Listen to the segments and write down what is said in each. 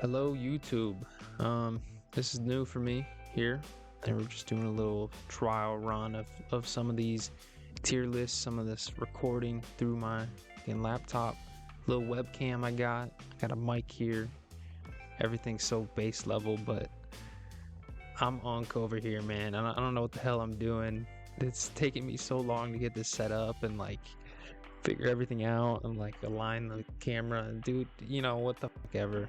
Hello, YouTube. This is new for me here, and we're just doing a little trial run of some of these tier lists, some of this recording through my laptop, little webcam I got. I got a mic here. Everything's so base level, but I'm unk over here, man. I don't know what the hell I'm doing. It's taking me so long to get this set up and figure everything out and align the camera and do what the fuck ever.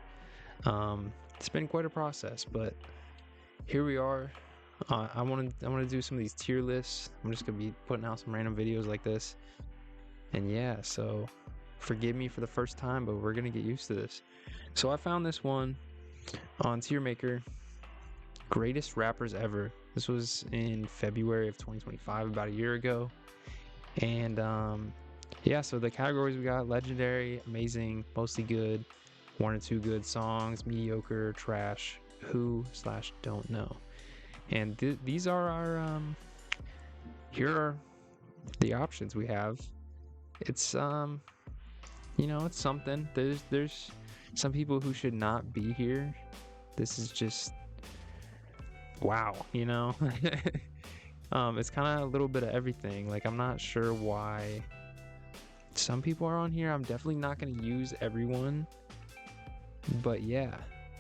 It's been quite a process, but here we are. I want to do some of these tier lists. I'm just gonna be putting out some random videos like this, and yeah. So forgive me for the first time, but we're gonna get used to this. So I found this one on Tier Maker, greatest rappers ever. This was in February of 2025, about a year ago, and yeah. So the categories we got: legendary, amazing, mostly good, one or two good songs, mediocre, trash, who/don't know. And these are our here are the options we have. It's it's something. There's some people who should not be here. This is just wow, it's kind of a little bit of everything. Like, I'm not sure why some people are on here. I'm definitely not going to use everyone. But yeah,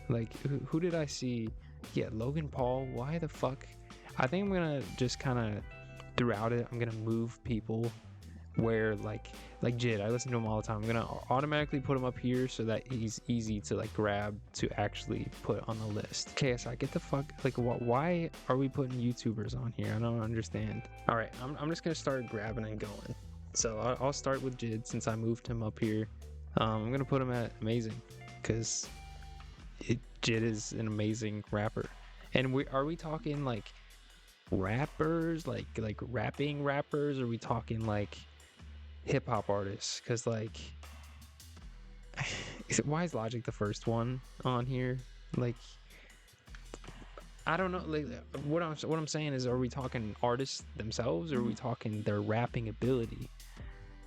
like who did I see? Yeah, Logan Paul. Why the fuck? I think I'm gonna just kind of throughout it, I'm gonna move people where like Jid. I listen to him all the time. I'm gonna automatically put him up here so that he's easy to grab to actually put on the list. KSI, get the fuck why are we putting YouTubers on here? I don't understand. All right, I'm just gonna start grabbing and going. So I'll start with Jid since I moved him up here. I'm gonna put him at amazing, because Jid is an amazing rapper. And are we talking rappers, like rapping rappers? Or are we talking hip hop artists? Because why is Logic the first one on here? I don't know. What I'm saying is, are we talking artists themselves, or are we talking their rapping ability?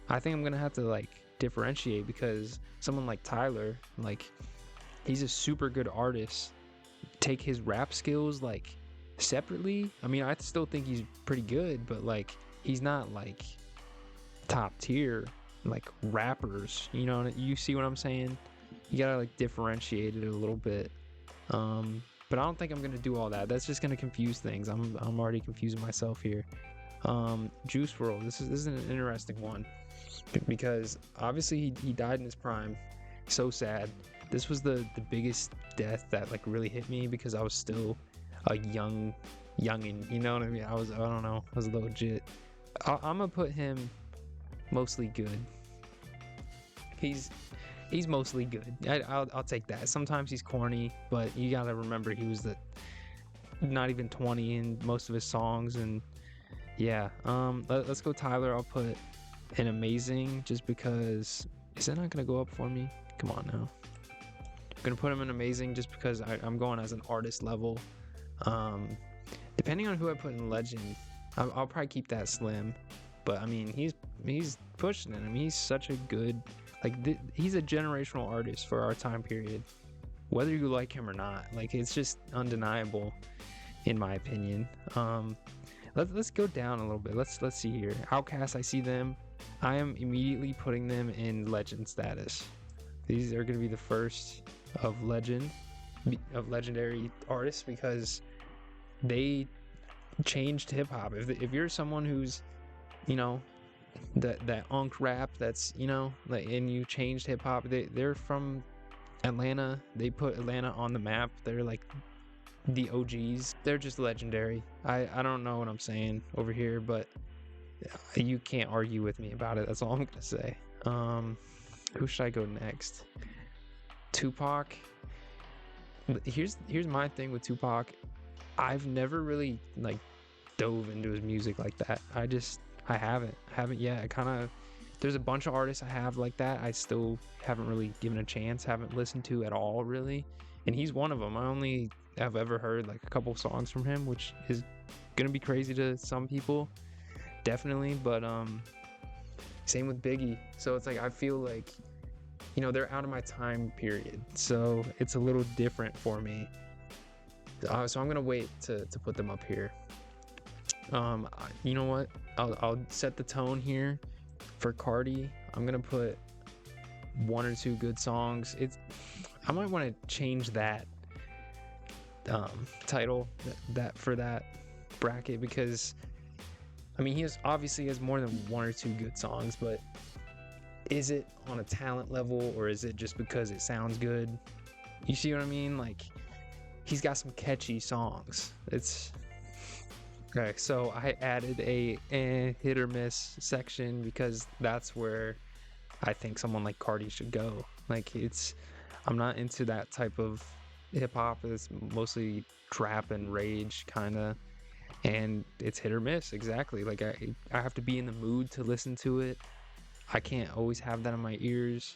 I think I'm gonna have to differentiate, because someone like Tyler, he's a super good artist. Take his rap skills separately. I mean, I still think he's pretty good, but he's not top tier rappers. You see what I'm saying? You gotta differentiate it a little bit. But I don't think I'm gonna do all that. That's just gonna confuse things. I'm already confusing myself here. Juice WRLD. This is an interesting one, because obviously he died in his prime. So sad. This was the biggest death that really hit me, because I was still a youngin, you know what I mean? I don't know, I was legit. I'm gonna put him mostly good. He's mostly good. I'll take that. Sometimes he's corny, but you gotta remember he was not even 20 in most of his songs. And yeah, let's go Tyler. I'll put an amazing, just because. Is that not gonna go up for me? Come on now. I'm gonna put him in amazing just because I'm going as an artist level. Depending on who I put in legend, I'll probably keep that slim. But I mean, he's pushing it. I mean, he's such a good, he's a generational artist for our time period, whether you like him or not. It's just undeniable, in my opinion. Let's go down a little bit. Let's see here. Outkast, I see them. I am immediately putting them in legend status. These are going to be the first of legendary artists, because they changed hip hop. If you're someone who's that unk rap, that's and you changed hip hop, they're from Atlanta. They put Atlanta on the map. They're the OGs. They're just legendary. I don't know what I'm saying over here, but you can't argue with me about it. That's all I'm gonna say. Who should I go next? Tupac. Here's my thing with Tupac. I've never really dove into his music like that. I haven't yet. There's a bunch of artists I have like that I still haven't really given a chance, haven't listened to at all really, and he's one of them. I only have ever heard a couple songs from him, which is gonna be crazy to some people, definitely. But same with Biggie. So it's I feel they're out of my time period, so it's a little different for me. So I'm gonna wait to put them up here. You know what? I'll set the tone here for Cardi. I'm gonna put one or two good songs. I might want to change that title that for that bracket, because I mean he obviously has more than one or two good songs, but is it on a talent level, or is it just because it sounds good? You see what I mean? Like, he's got some catchy songs. It's okay. So I added a hit or miss section because that's where I think someone like Cardi should go. Like, I'm not into that type of hip hop. It's mostly trap and rage kind of, and it's hit or miss. Exactly. Like, I have to be in the mood to listen to it. I can't always have that in my ears.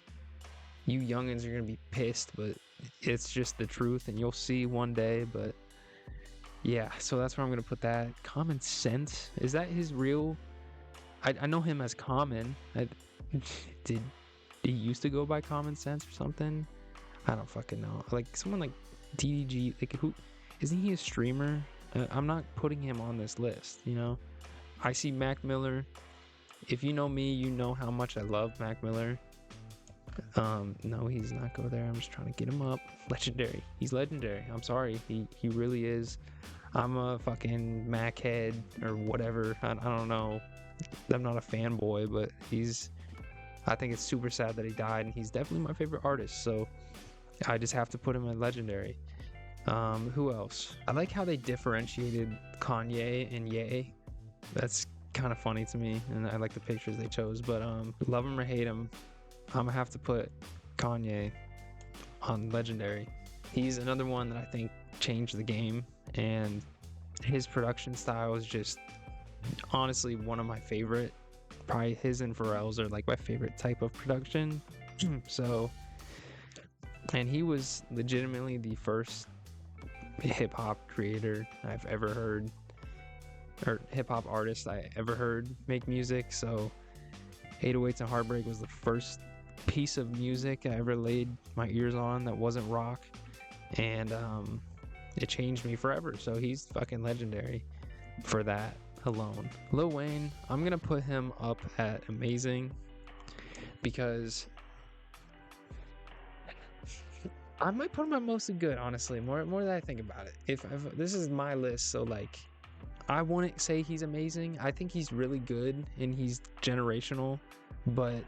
You youngins are gonna be pissed, but it's just the truth, and you'll see one day. But yeah, so that's where I'm gonna put that. Common Sense, is that his real? I know him as Common. Did he used to go by Common Sense or something? I don't fucking know. Like someone like DDG, like who? Isn't he a streamer? I'm not putting him on this list. I see Mac Miller. If you know me, you know how much I love Mac Miller. No, he's not go there. I'm just trying to get him up. Legendary. He's legendary. I'm sorry. He really is. I'm a fucking Mac head or whatever. I don't know. I'm not a fanboy, but I think it's super sad that he died, and he's definitely my favorite artist. So I just have to put him in legendary. Who else? I like how they differentiated Kanye and Ye. That's kind of funny to me, and I like the pictures they chose. But love him or hate him, I'm gonna have to put Kanye on legendary. He's another one that I think changed the game, and his production style is just honestly one of my favorite. Probably his and Pharrell's are like my favorite type of production. So, and he was legitimately the first hip hop creator I've ever heard, or hip hop artist I ever heard make music. So 808s and Heartbreak was the first piece of music I ever laid my ears on that wasn't rock, and it changed me forever. So he's fucking legendary for that alone. Lil Wayne, I'm gonna put him up at amazing, because I might put him at mostly good, honestly, more that I think about it. If this is my list, so like, I wouldn't say he's amazing. I think he's really good and he's generational, but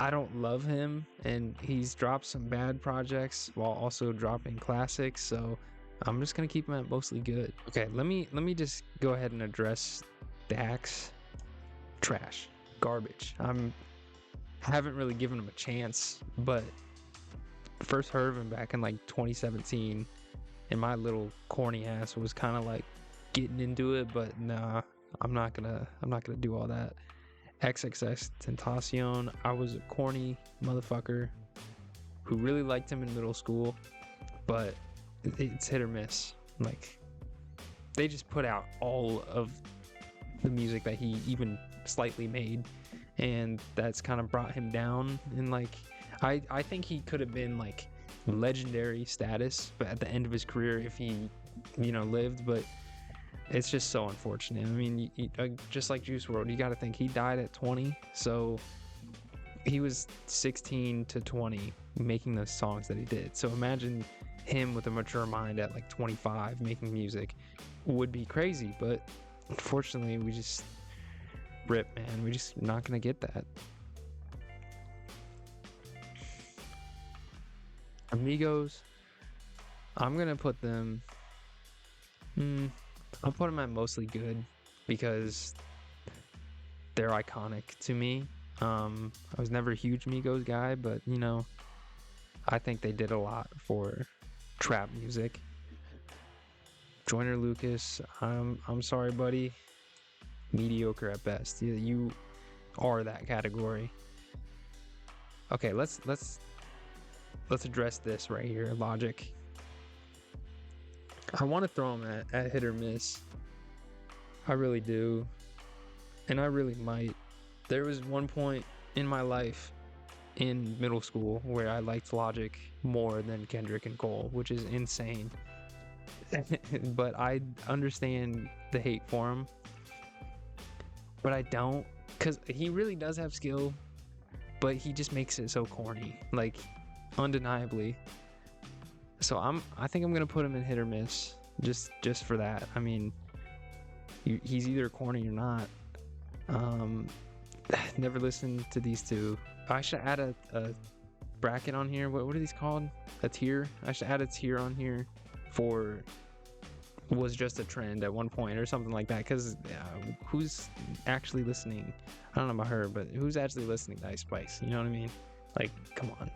I don't love him, and he's dropped some bad projects while also dropping classics. So I'm just gonna keep him at mostly good. Okay, let me just go ahead and address Dax. Trash, garbage. Haven't really given him a chance, but first heard of him back in like 2017, and my little corny ass was kind of like getting into it, but nah, I'm not gonna do all that. XXX Tentacion, I was a corny motherfucker who really liked him in middle school, but it's hit or miss. Like, they just put out all of the music that he even slightly made, and that's kind of brought him down. And like, I think he could have been like legendary status, but at the end of his career, if he lived. But it's just so unfortunate. I mean, just like Juice WRLD, you got to think he died at 20, so he was 16 to 20 making the songs that he did. So imagine him with a mature mind at like 25 making music. Would be crazy, but unfortunately, we just rip, man. We're just not gonna get that. Amigos, I'm gonna put them. I'll put them at mostly good, because they're iconic to me. I was never a huge Migos guy, but I think they did a lot for trap music. Joyner Lucas, I'm sorry, buddy. Mediocre at best. You are that category. Okay, let's address this right here. Logic. I want to throw him at hit or miss. I really do. And I really might. There was one point in my life in middle school where I liked Logic more than Kendrick and Cole, which is insane. But I understand the hate for him, but I don't, because he really does have skill, but he just makes it so corny, like undeniably. So I think I'm gonna put him in hit or miss, just for that. I mean, he's either corny or not. Never listened to these two. I should add a bracket on here. What are these called? A tier? I should add a tier on here for was just a trend at one point or something like that. Because who's actually listening? I don't know about her, but who's actually listening to Ice Spice? You know what I mean? Like, come on.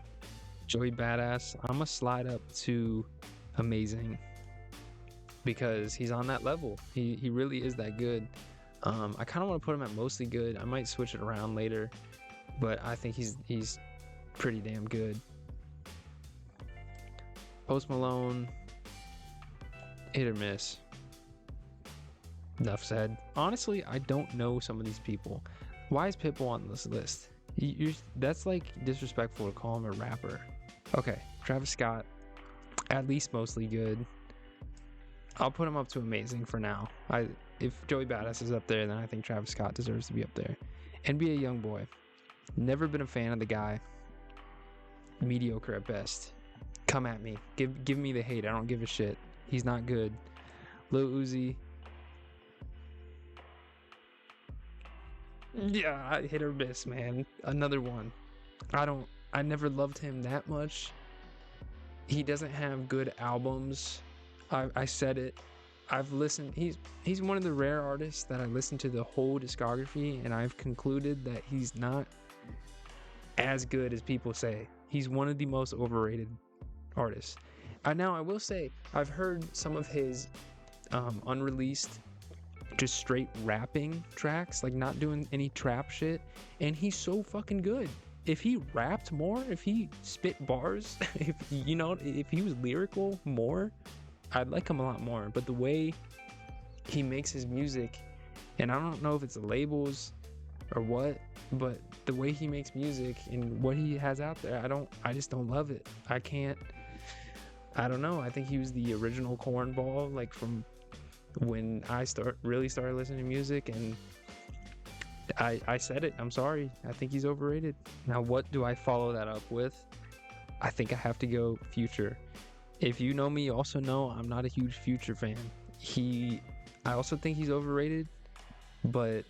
Joey Badass. I'm gonna slide up to amazing because he's on that level. He really is that good. I kind of want to put him at mostly good. I might switch it around later, but I think he's pretty damn good. Post Malone, hit or miss. Enough said. Honestly, I don't know some of these people. Why is Pitbull on this list? That's like disrespectful to call him a rapper. Okay, Travis Scott, at least mostly good. I'll put him up to amazing for now. If Joey Badass is up there, then I think Travis Scott deserves to be up there. NBA Youngboy, never been a fan of the guy. Mediocre at best. Come at me. Give me the hate. I don't give a shit. He's not good. Lil Uzi. Yeah, hit or miss, man. Another one. I never loved him that much. He doesn't have good albums. I said it. I've listened. He's one of the rare artists that I listened to the whole discography, and I've concluded that he's not as good as people say. He's one of the most overrated artists. Now I will say I've heard some of his unreleased, just straight rapping tracks, like not doing any trap shit, and he's so fucking good. If he rapped more, if he spit bars, if he was lyrical more, I'd like him a lot more. But the way he makes his music, and I don't know if it's the labels or what, but the way he makes music and what he has out there, I just don't love it. I don't know. I think he was the original cornball, like from when I really started listening to music, and I said it. I'm sorry. I think he's overrated. Now, what do I follow that up with? I think I have to go Future. If you know me, you also know I'm not a huge Future fan. I also think he's overrated, but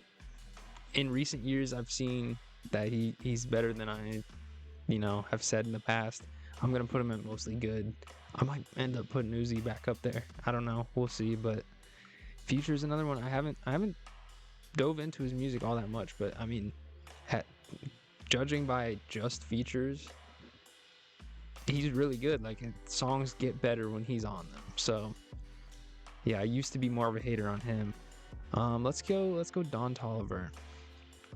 in recent years, I've seen that he's better than I, have said in the past. I'm gonna put him at mostly good. I might end up putting Uzi back up there. I don't know. We'll see. But Future's another one. I haven't dove into his music all that much, but I mean, judging by just features, he's really good. Like, songs get better when he's on them. So yeah, I used to be more of a hater on him. Let's go Don Toliver.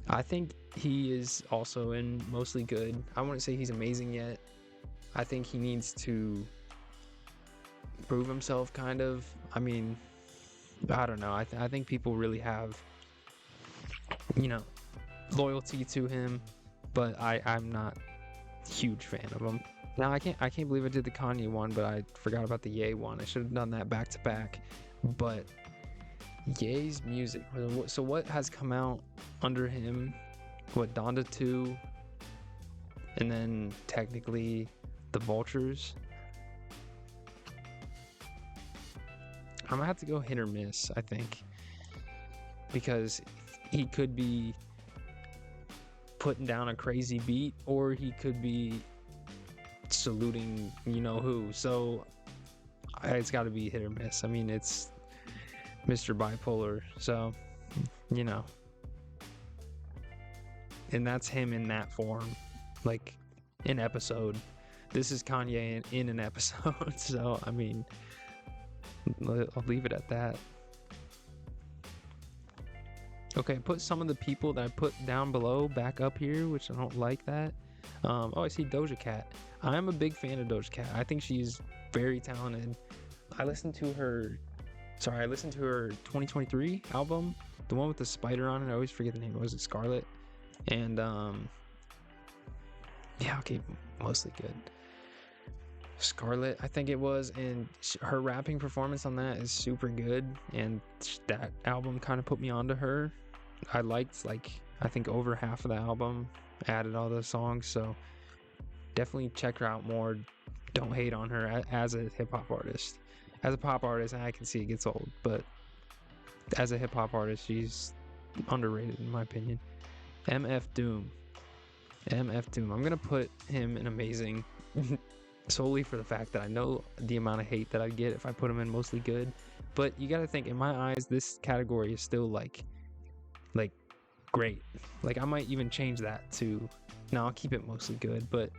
I think he is also in mostly good. I wouldn't say he's amazing yet. I think he needs to prove himself, kind of. I mean, I don't know. I think people really have, loyalty to him, but I'm not a huge fan of him. Now, I can't believe I did the Kanye one, but I forgot about the Ye one. I should have done that back to back. But Ye's music. So what has come out under him? What, Donda 2? And then technically the Vultures. I'm gonna have to go hit or miss, I think, because he could be putting down a crazy beat, or he could be saluting who. So it's got to be hit or miss. I mean, it's Mr. Bipolar, so and that's him in that form, like an episode. This is Kanye in an episode. So I mean, I'll leave it at that. Okay, put some of the people that I put down below back up here, which I don't like that. I see Doja Cat. I'm a big fan of Doja Cat. I think she's very talented. I listened to her 2023 album, the one with the spider on it. I always forget the name. Was it Scarlet? And Yeah, okay, mostly good. Scarlet, I think it was, and her rapping performance on that is super good, and that album kind of put me onto her. I liked, like, I think over half of the album, added all those songs, so definitely check her out more. Don't hate on her as a hip-hop artist. As a pop artist, I can see it gets old, but as a hip-hop artist, she's underrated in my opinion. MF Doom. MF Doom. I'm gonna put him in amazing solely for the fact that I know the amount of hate that I'd get if I put him in mostly good. But you gotta think, in my eyes, this category is still like great. Like I might even change that to, no, I'll keep it mostly good, but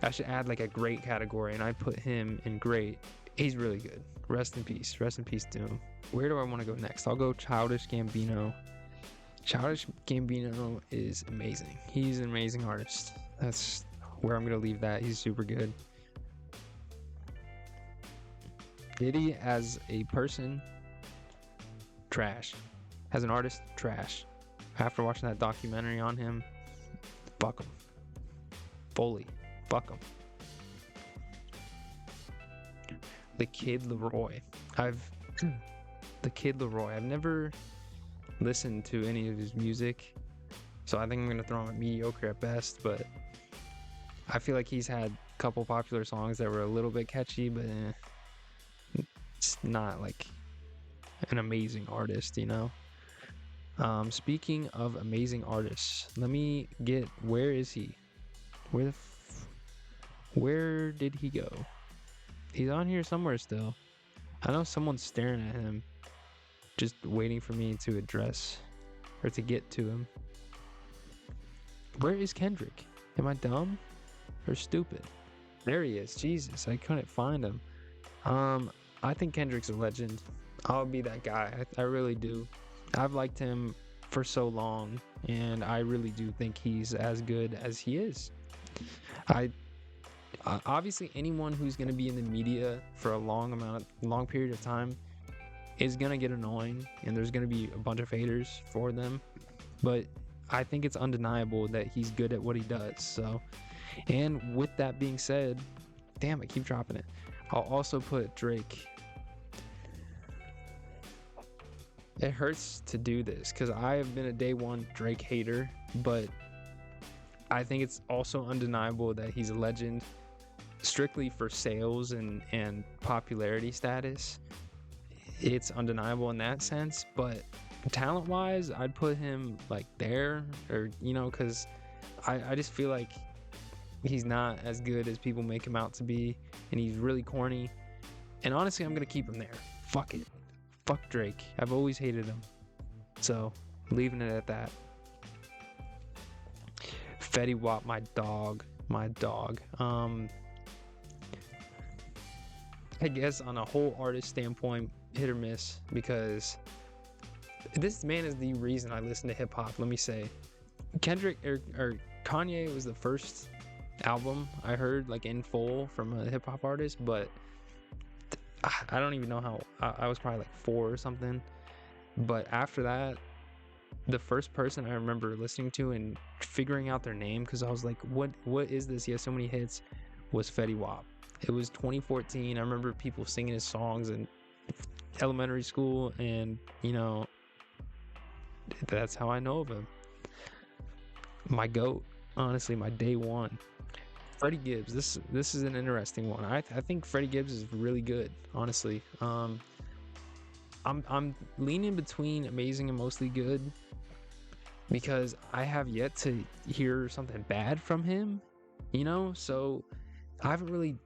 I should add like a great category, and I put him in great. He's really good. Rest in peace. Rest in peace, Doom. Where do I want to go next? I'll go Childish Gambino. Childish Gambino is amazing. He's an amazing artist. That's where I'm going to leave that. He's super good. Diddy as a person, trash. As an artist, trash. After watching that documentary on him, fuck him. Fully, fuck him. The Kid Laroi. The Kid Laroi. I've never listened to any of his music, so I think I'm gonna throw him at mediocre at best. But I feel like he's had a couple popular songs that were a little bit catchy, but it's not like an amazing artist, you know. Speaking of amazing artists, let me get, where is he? Where did he go? He's on here somewhere still. I know someone's staring at him, just waiting for me to address or to get to him. Where is Kendrick? Am I dumb or stupid? There he is. Jesus, I couldn't find him. I think Kendrick's a legend. I'll be that guy. I really do. I've liked him for so long, and I really do think he's as good as he is. Obviously, anyone who's going to be in the media for a long period of time is going to get annoying, and there's going to be a bunch of haters for them. But I think it's undeniable that he's good at what he does. So, and with that being said, damn, I keep dropping it. I'll also put Drake. It hurts to do this because I have been a day one Drake hater, but I think it's also undeniable that he's a legend strictly for sales and popularity status. It's undeniable in that sense, but talent wise, I'd put him like there, or you know, because I just feel like he's not as good as people make him out to be, and he's really corny. And honestly, I'm gonna keep him there. Fuck it. Fuck Drake. I've always hated him. So, leaving it at that. Fetty Wap, my dog. My dog. I guess on a whole artist standpoint, hit or miss, because this man is the reason I listen to hip hop. Let me say, Kendrick or Kanye was the first album I heard like in full from a hip hop artist, but I don't even know how. I was probably like 4 or something. But after that, the first person I remember listening to and figuring out their name, because I was like, what is this? He has so many hits, was Fetty Wap. It was 2014. I remember people singing his songs in elementary school, and you know, that's how I know of him. My GOAT, honestly, my day one. Freddie Gibbs. This is an interesting one. I think Freddie Gibbs is really good, honestly. I'm leaning between amazing and mostly good, because I have yet to hear something bad from him, you know? So I haven't really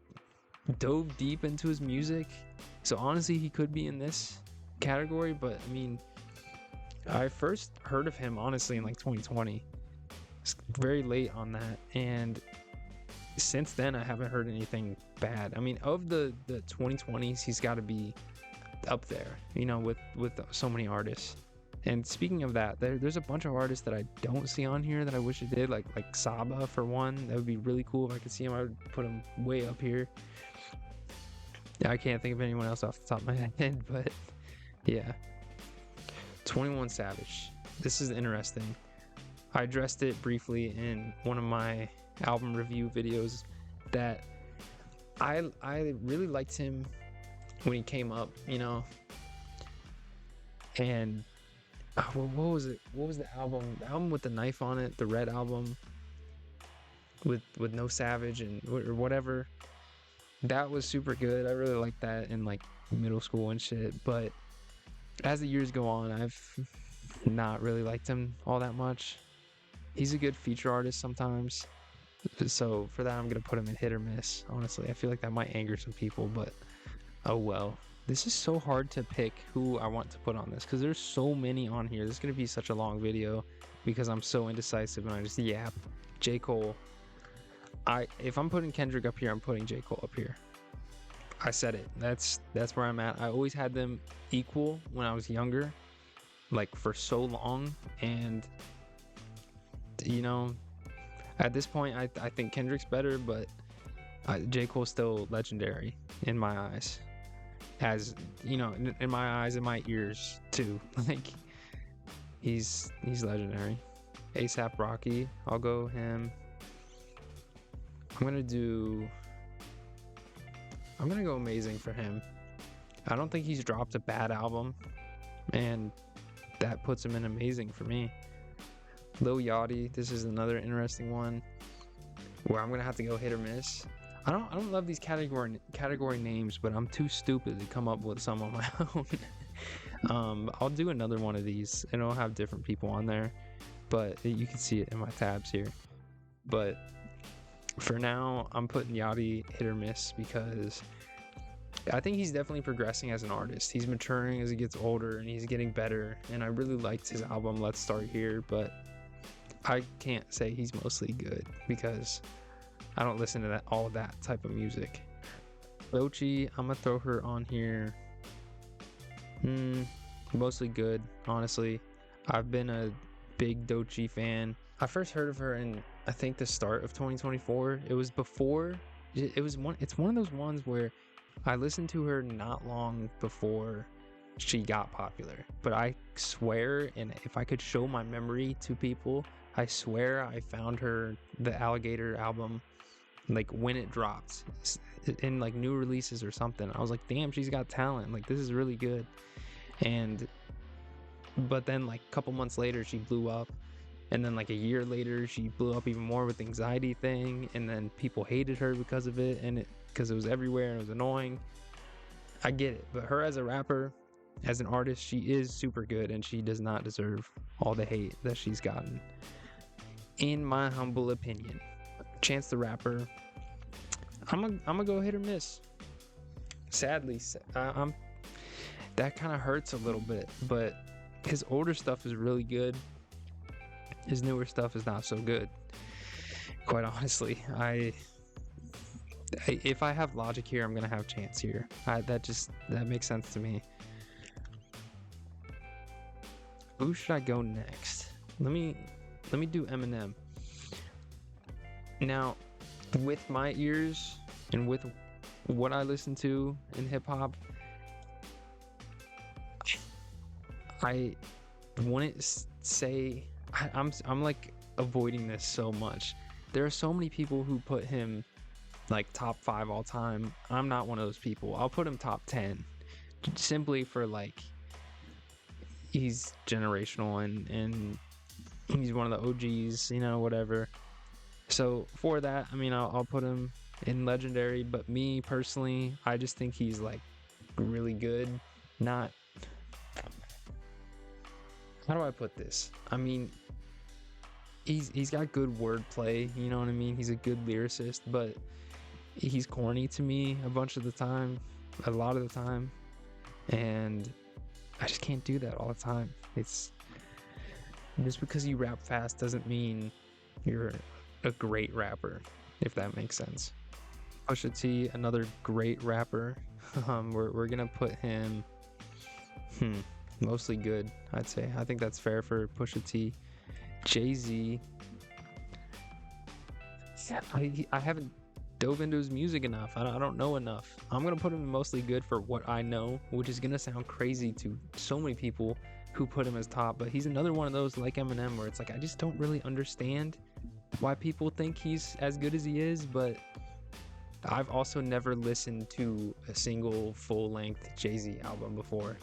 dove deep into his music. So honestly, he could be in this category, but I mean, I first heard of him honestly in like 2020. It's very late on that, and since then I haven't heard anything bad. I mean, of the 2020s, he's got to be up there, you know, with so many artists. And speaking of that, there's a bunch of artists that I don't see on here that I wish I did, like Saba for one. That would be really cool if I could see him. I would put him way up here. I can't think of anyone else off the top of my head, but yeah. 21 Savage. This is interesting. I addressed it briefly in one of my album review videos that I really liked him when he came up, you know. And what was it? What was the album? The album with the knife on it, the Red album with No Savage and or whatever. That was super good. I really liked that in like middle school and shit. But as the years go on, I've not really liked him all that much. He's a good feature artist sometimes. So for that, I'm gonna put him in hit or miss. Honestly, I feel like that might anger some people, but oh well. This is so hard to pick who I want to put on this because there's so many on here. This is gonna be such a long video because I'm so indecisive and I just yap. J. Cole. If I'm putting Kendrick up here, I'm putting J. Cole up here. I said it. That's where I'm at. I always had them equal when I was younger, like for so long, and you know, at this point, I think Kendrick's better, but J. Cole's still legendary in my eyes. As you know, in my eyes and my ears too. Like he's legendary. ASAP Rocky, I'll go him. I'm gonna go Amazing for him. I don't think he's dropped a bad album, and that puts him in Amazing for me. Lil Yachty, this is another interesting one where I'm gonna have to go hit or miss. I don't love these category names, but I'm too stupid to come up with some on my own. I'll do another one of these, and I'll have different people on there, but you can see it in my tabs here. But for now, I'm putting Yachty hit or miss because I think he's definitely progressing as an artist. He's maturing as he gets older, and he's getting better. And I really liked his album Let's Start Here, but I can't say he's mostly good because I don't listen to all of that type of music. Doechii, I'm gonna throw her on here. Mostly good, honestly. I've been a big Doechii fan. I first heard of her in I think the start of 2024. It was before. It's one of those ones where I listened to her not long before she got popular. But I swear, and if I could show my memory to people, I swear I found the Alligator album like when it dropped in like new releases or something. I was like, damn, she's got talent. Like this is really good. But then like a couple months later she blew up, and then like a year later she blew up even more with the Anxiety thing, and then people hated her because of it, and because it was everywhere and it was annoying. I get it, but her as a rapper, as an artist, she is super good, and she does not deserve all the hate that she's gotten, in my humble opinion. Chance the Rapper, I'm gonna go hit or miss. Sadly, that kind of hurts a little bit, but his older stuff is really good. His newer stuff is not so good. Quite honestly, if I have Logic here, I'm gonna have Chance here. That makes sense to me. Who should I go next? Let me do Eminem. Now, with my ears and with what I listen to in hip hop, I wouldn't say I'm like avoiding this so much. There are so many people who put him like top 5 all time. I'm not one of those people. I'll put him top 10 simply for like he's generational and he's one of the OGs, you know, whatever. So for that, I mean, I'll put him in legendary, but me personally, I just think he's like really good. Not, how do I put this? I mean, he's got good wordplay, you know what I mean? He's a good lyricist, but he's corny to me a lot of the time, and I just can't do that all the time. It's just because you rap fast doesn't mean you're a great rapper, if that makes sense. Pusha T, another great rapper. We're gonna put him mostly good, I'd say. I think that's fair for Pusha T. Jay-Z, I haven't dove into his music enough. I don't know enough. I'm gonna put him mostly good for what I know, which is gonna sound crazy to so many people who put him as top, but he's another one of those like Eminem where it's like I just don't really understand why people think he's as good as he is, but I've also never listened to a single full-length Jay-Z album before.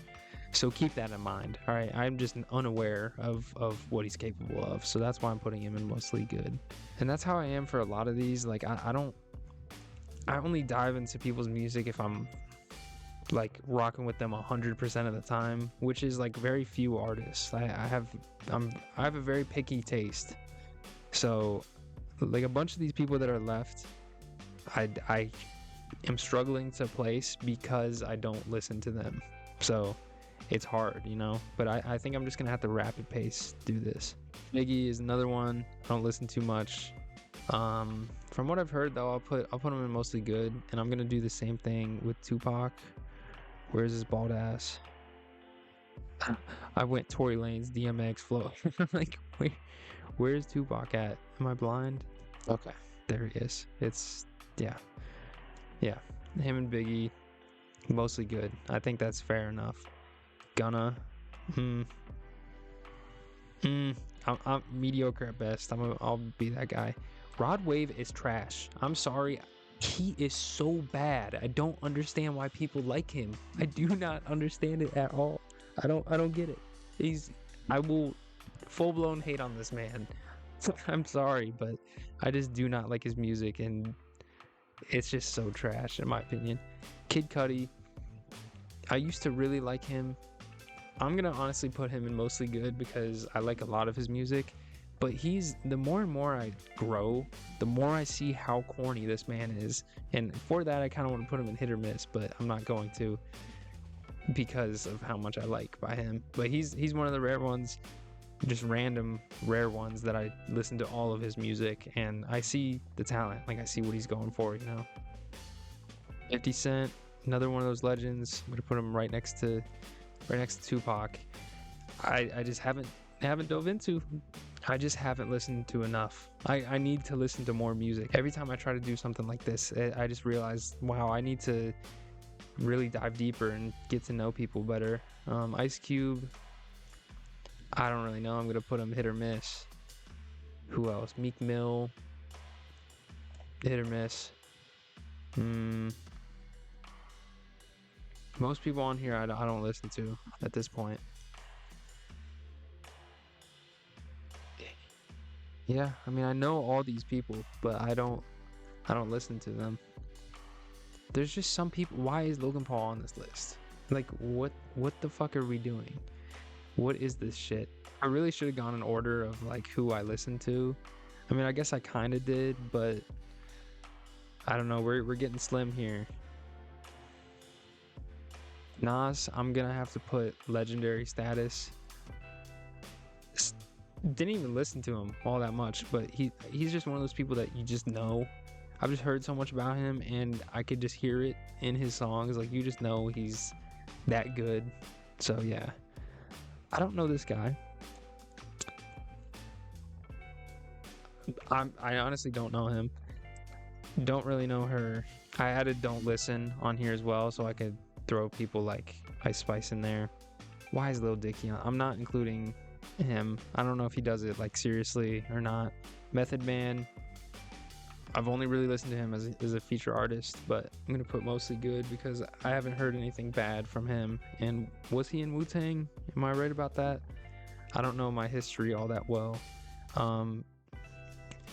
So keep that in mind. All right, I'm just unaware of what he's capable of. So that's why I'm putting him in mostly good. And that's how I am for a lot of these. Like I only dive into people's music if I'm like rocking with them 100% of the time, which is like very few artists. I have a very picky taste. So like a bunch of these people that are left, I am struggling to place because I don't listen to them. So it's hard, you know, but I think I'm just gonna have to rapid pace do this. Biggie is another one I don't listen too much. From what I've heard though, I'll put him in mostly good, and I'm gonna do the same thing with Tupac. Where's his bald ass? I went Tory Lane's DMX flow. Like where's Tupac at? Am I blind? Okay, there he is. It's yeah. Him and Biggie, mostly good. I think that's fair enough. Gunna, I'm mediocre at best. I'll be that guy. Rod Wave is trash. I'm sorry. He is so bad. I don't understand why people like him. I do not understand it at all. I don't get it. I will full blown hate on this man. I'm sorry, but I just do not like his music, and it's just so trash in my opinion. Kid Cudi, I used to really like him. I'm gonna honestly put him in mostly good because I like a lot of his music, but the more and more I grow, the more I see how corny this man is, and for that I kind of want to put him in hit or miss, but I'm not going to because of how much I like by him. But he's one of the rare ones, just random rare ones that I listen to all of his music and I see the talent, like I see what he's going for, you know. 50 Cent, another one of those legends. I'm gonna put him right next to Tupac. I just haven't dove into. I just haven't listened to enough. I need to listen to more music. Every time I try to do something like this, I just realize, wow, I need to really dive deeper and get to know people better. Ice Cube, I don't really know. I'm gonna put him hit or miss. Who else? Meek Mill, hit or miss. Most people on here I don't listen to at this point. Yeah, I mean I know all these people, but I don't listen to them. There's just some people. Why is Logan Paul on this list? Like what the fuck are we doing? What is this shit? I really should have gone in order of like who I listened to. I mean, I guess I kind of did, but I don't know. We're getting slim here. Nas, I'm gonna have to put legendary status. Didn't even listen to him all that much, but he's just one of those people that you just know. I've just heard so much about him, and I could just hear it in his songs. Like you just know he's that good. So yeah, I don't know this guy. I honestly don't know him. Don't really know her. I added Don't Listen on here as well, so I could throw people like Ice Spice in there. Why is Lil Dicky on? I'm not including him. I don't know if he does it like seriously or not. Method Man, I've only really listened to him as a feature artist, but I'm gonna put mostly good because I haven't heard anything bad from him. And was he in Wu-Tang? Am I right about that? I don't know my history all that well.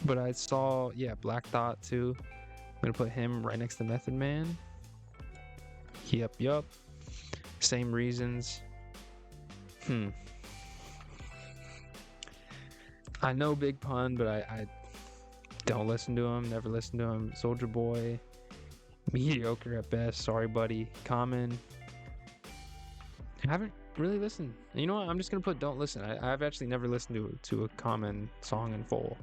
But I saw, Black Thought too. I'm gonna put him right next to Method Man. Yup. Same reasons. I know Big Pun, but I don't listen to him. Never listen to him. Soulja Boy, mediocre at best. Sorry, buddy. Common. I haven't really listened. You know what? I'm just gonna put Don't Listen. I've actually never listened to a Common song in full.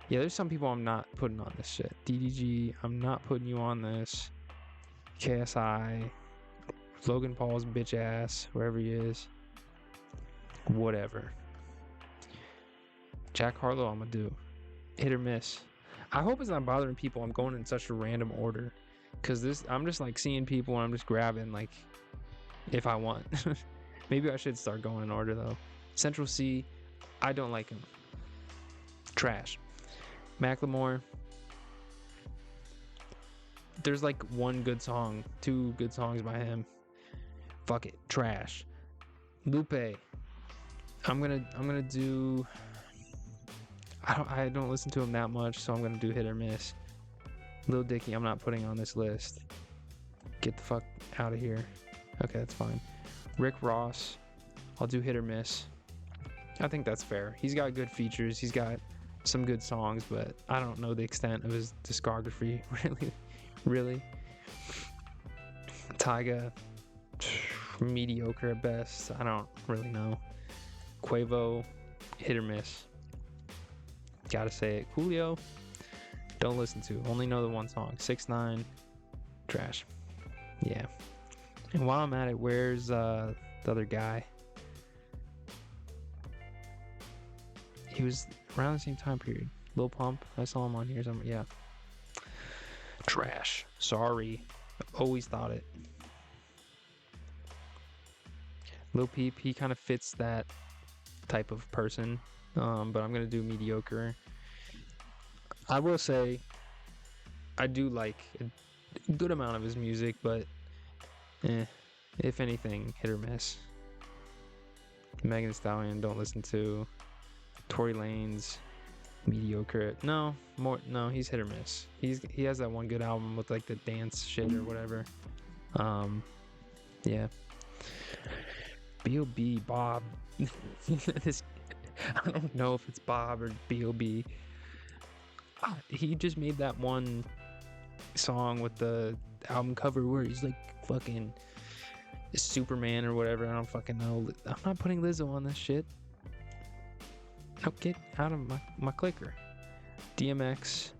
Yeah, there's some people I'm not putting on this shit. DDG, I'm not putting you on this. KSI, Logan Paul's bitch ass, wherever he is. Whatever. Jack Harlow, I'm gonna do. Hit or miss. I hope it's not bothering people. I'm going in such a random order. Cause I'm just like seeing people and I'm just grabbing like if I want. Maybe I should start going in order though. Central C, I don't like him. Trash. Macklemore, there's like one good song, two good songs by him. Fuck it, trash. Lupe, I'm gonna do. I don't listen to him that much, so I'm gonna do hit or miss. Lil Dicky, I'm not putting on this list. Get the fuck out of here. Okay, that's fine. Rick Ross, I'll do hit or miss. I think that's fair. He's got good features. He's got some good songs, but I don't know the extent of his discography. Really. Tyga, mediocre at best. I don't really know. Quavo, hit or miss. Gotta say it. Coolio, don't listen to. Only know the one song. 6ix9ine, trash. Yeah. And while I'm at it, where's the other guy? He was around the same time period. Lil Pump, I saw him on here somewhere. Yeah. Trash. Sorry. Always thought it. Lil Peep, he kind of fits that type of person. But I'm gonna do mediocre. I will say I do like a good amount of his music, but if anything, hit or miss. Megan Thee Stallion, don't listen to. Tory Lanez, mediocre. No, he's hit or miss. He has that one good album with like the dance shit or whatever. Yeah. B.O.B. Bob. I don't know if it's Bob or B.O.B. He just made that one song with the album cover where he's like fucking Superman or whatever. I don't fucking know. I'm not putting Lizzo on this shit. No, get out of my clicker. DMX.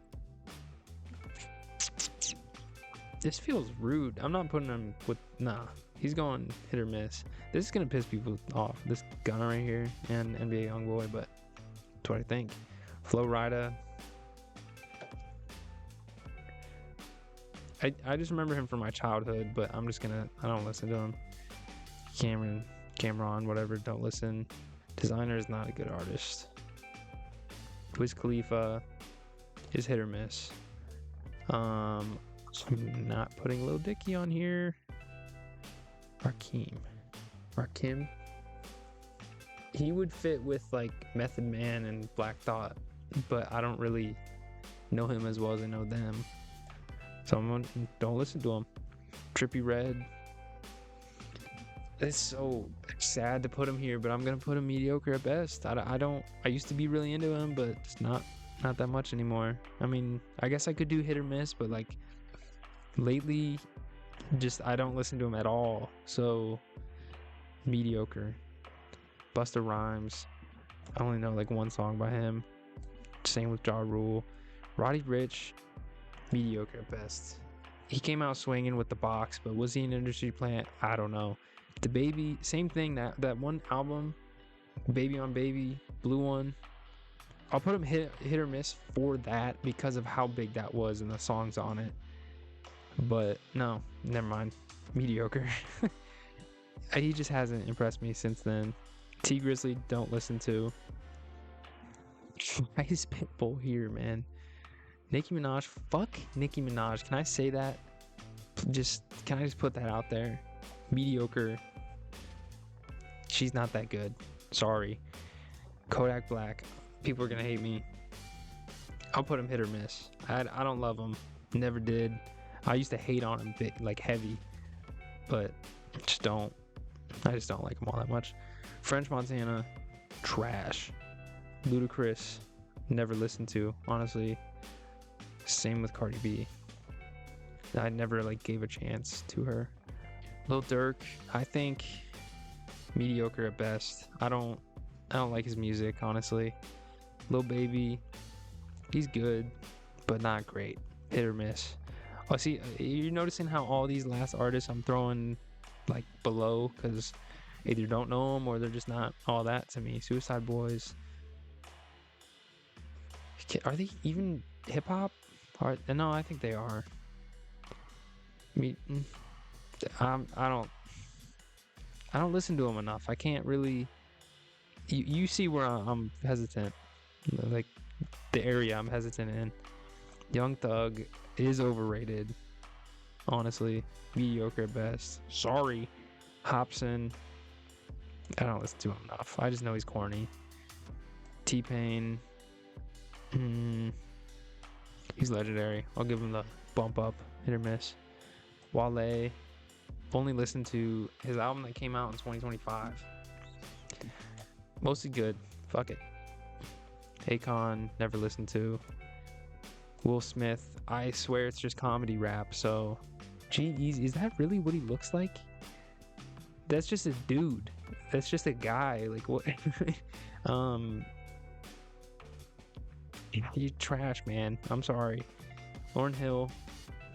This feels rude. I'm not putting him with... Nah. He's going hit or miss. This is going to piss people off. This Gunna right here and NBA Youngboy, but that's what I think. Flo Rida. I just remember him from my childhood, but I'm just going to... I don't listen to him. Cameron, whatever. Don't listen. Designer is not a good artist. Wiz Khalifa is hit or miss. So I'm not putting Lil Dicky on here. Rakim. He would fit with like Method Man and Black Thought, but I don't really know him as well as I know them. So don't listen to him. Trippie Redd. It's so sad to put him here, but I'm gonna put him mediocre at best. I used to be really into him, but it's not that much anymore. I mean, I guess I could do hit or miss, but like lately, just I don't listen to him at all. So mediocre. Busta Rhymes, I only know like one song by him. Same with Ja Rule. Roddy Ricch, mediocre at best. He came out swinging with the box, but was he an industry plant? I don't know. The Baby, same thing. That one album, Baby on Baby, Blue one. I'll put him hit or miss for that because of how big that was and the songs on it. But no, never mind. Mediocre. He just hasn't impressed me since then. T Grizzly, don't listen to. Why is Pitbull here, man? Nicki Minaj, fuck Nicki Minaj. Can I say that? Can I just put that out there? Mediocre. She's not that good. Sorry. Kodak Black. People are gonna hate me. I'll put him hit or miss. I don't love him. Never did. I used to hate on him like heavy, but I just don't like him all that much. French Montana, trash. Ludacris, never listened to, honestly. Same with Cardi B. I never like gave a chance to her. Lil Durk, I think mediocre at best. I don't like his music, honestly. Lil Baby, he's good, but not great. Hit or miss. Oh, see, you're noticing how all these last artists I'm throwing like below because either don't know them or they're just not all that to me. Suicide Boys. Are they even hip hop? No, I think they are. I don't listen to them enough. I can't really. You see where I'm hesitant. Like the area I'm hesitant in. Young Thug is overrated, honestly. Mediocre at best. Sorry. Hobson, I don't listen to him enough. I just know he's corny. T-Pain, he's legendary. I'll give him the bump up, hit or miss. Wale, only listened to his album that came out in 2025. Mostly good. Fuck it. Akon, never listened to. Will Smith, I swear it's just comedy rap. So, G-Eazy, is that really what he looks like? That's just a dude. That's just a guy. Like, what? You trash, man. I'm sorry. Lauryn Hill,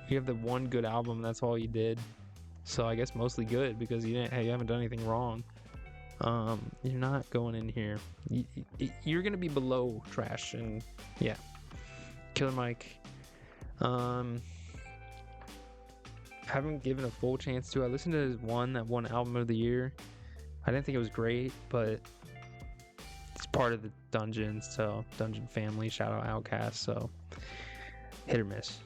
you have the one good album. That's all you did. So I guess mostly good because you haven't done anything wrong. You're not going in here. You're gonna be below trash, and yeah. Killer Mike. Haven't given a full chance to. I listened to his that one album of the year. I didn't think it was great, but it's part of the Dungeon family. Shout out Outcast. So hit or miss.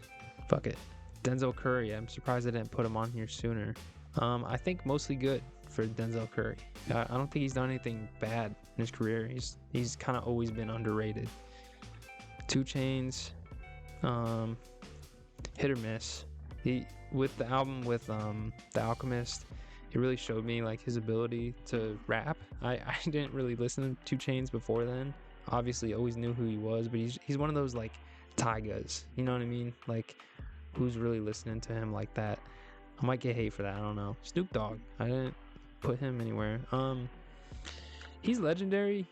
Fuck it. Denzel Curry. I'm surprised I didn't put him on here sooner. I think mostly good for Denzel Curry. I don't think he's done anything bad in his career. He's kind of always been underrated. 2 Chainz. Hit or miss. With the album with The Alchemist, it really showed me like his ability to rap. I didn't really listen to 2 Chainz before then. Obviously, always knew who he was, but he's one of those like Tygas. You know what I mean? Like, who's really listening to him like that? I might get hate for that. I don't know. Snoop Dogg. I didn't put him anywhere. He's legendary.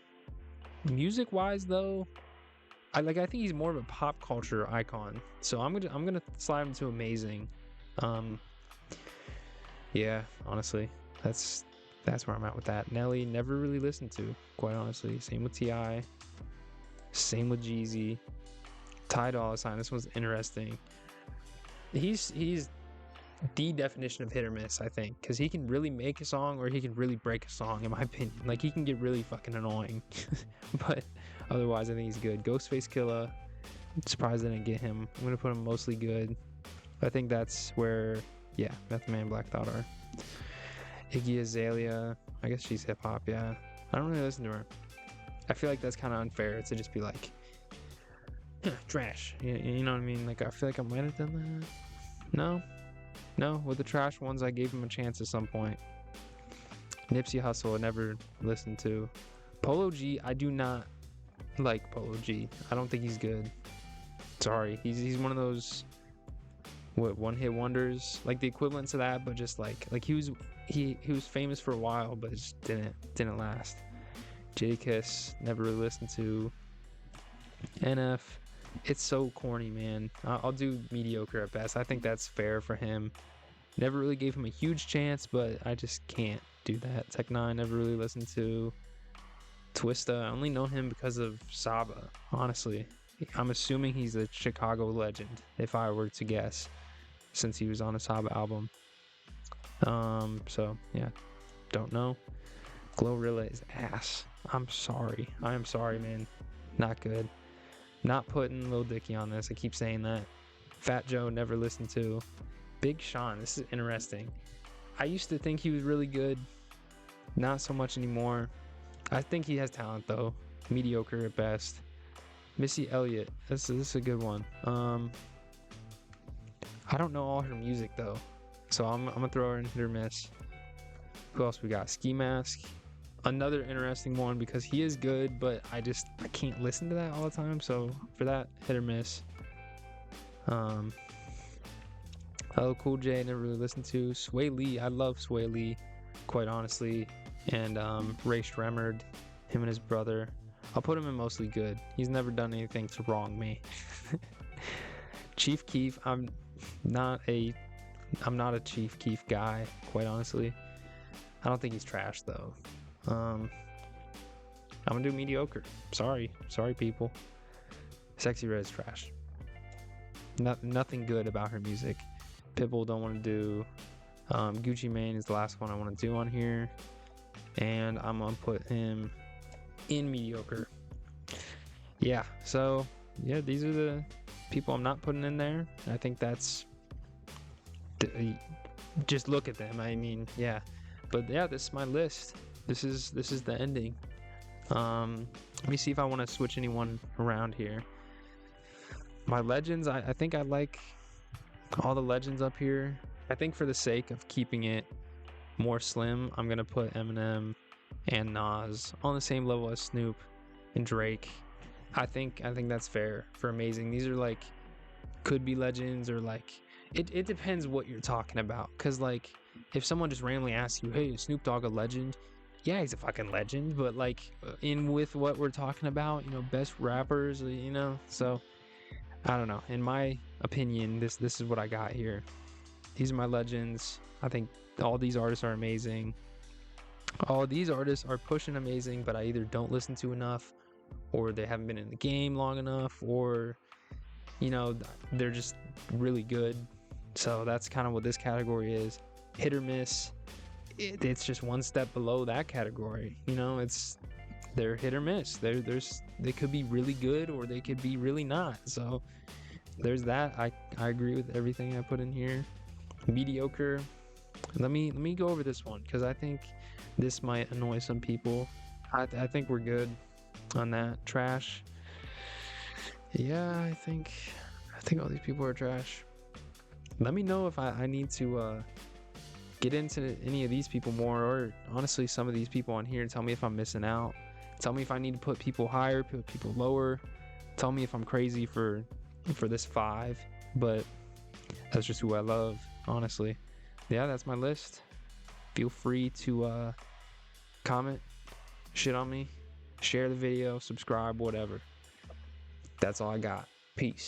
Music wise though, I think he's more of a pop culture icon. So I'm gonna slide him to amazing. Yeah, honestly, that's where I'm at with that. Nelly, never really listened to, quite honestly. Same with T.I. Same with Jeezy. Ty Dolla $ign. This one's interesting. He's the definition of hit or miss, I think, because he can really make a song or he can really break a song, in my opinion. Like, he can get really fucking annoying, but otherwise I think he's good. Ghostface Killah, I'm surprised I didn't get him. I'm gonna put him mostly good. I think that's where, yeah, Method Man, Black Thought are. Iggy Azalea, I guess she's hip hop. Yeah, I don't really listen to her. I feel like that's kind of unfair to just be like, trash. You know what I mean? Like, I feel like I might have done that. No, with the trash ones, I gave him a chance at some point. Nipsey Hussle, I never listened to. Polo G, I do not like Polo G. I don't think he's good. Sorry, he's one of those one-hit wonders, like the equivalent to that, but just like he was famous for a while, but it just didn't last. Jadakiss, never really listened to. NF, it's so corny, man. I'll do mediocre at best. I think that's fair for him. Never really gave him a huge chance, but I just can't do that. Tech Nine, never really listened to. Twista, I only know him because of Saba, honestly. I'm assuming he's a Chicago legend, if I were to guess, since he was on a Saba album. So, yeah, don't know. Glorilla is ass. I'm sorry. I am sorry, man. Not good. Not putting Lil Dicky on this. I keep saying that. Fat Joe, never listened to. Big Sean, this is interesting. I used to think he was really good. Not so much anymore. I think he has talent, though. Mediocre at best. Missy Elliott, this is a good one. I don't know all her music, though. So I'm going to throw her in hit or miss. Who else we got? Ski Mask. Another interesting one because he is good, but I can't listen to that all the time. So for that, hit or miss. LL Cool J, never really listened to. Sway Lee, I love Sway Lee, quite honestly. And Ray Shremmerd, him and his brother. I'll put him in mostly good. He's never done anything to wrong me. Chief Keef, I'm not a Chief Keef guy, quite honestly. I don't think he's trash though. I'm gonna do mediocre. Sorry people. Sexy Red's trash. Nothing good about her music. Pitbull don't want to do. Gucci Mane is the last one I want to do on here, and I'm gonna put him in mediocre. yeah, so yeah, these are the people I'm not putting in there. I think that's just look at them. I mean, yeah, but yeah, this is my list. This is the ending. Let me see if I want to switch anyone around here. My legends, I think I like all the legends up here. I think for the sake of keeping it more slim, I'm gonna put Eminem and Nas on the same level as Snoop and Drake. I think that's fair for amazing. These are like could be legends or like it depends what you're talking about. Cause like if someone just randomly asks you, hey, is Snoop Dogg a legend? Yeah, he's a fucking legend, but like in with what we're talking about, best rappers, so I don't know. In my opinion, this is what I got here. These are my legends. I think all these artists are amazing. All these artists are pushing amazing, but I either don't listen to enough, or they haven't been in the game long enough, or you know, they're just really good. So that's kind of what this category is. Hit or miss. It's just one step below that category. They're hit or miss. They could be really good or they could be really not. So there's that. I agree with everything I put in here. Mediocre. Let me go over this one because I think this might annoy some people. I think we're good on that. Trash. Yeah, I think all these people are trash. Let me know if I need to get into any of these people more, or honestly some of these people on here. Tell me if I'm missing out. Tell me if I need to put people higher, put people lower. Tell me if I'm crazy for this 5, but that's just who I love, honestly. Yeah, that's my list. Feel free to comment, shit on me, share the video, subscribe, whatever. That's all I got. Peace.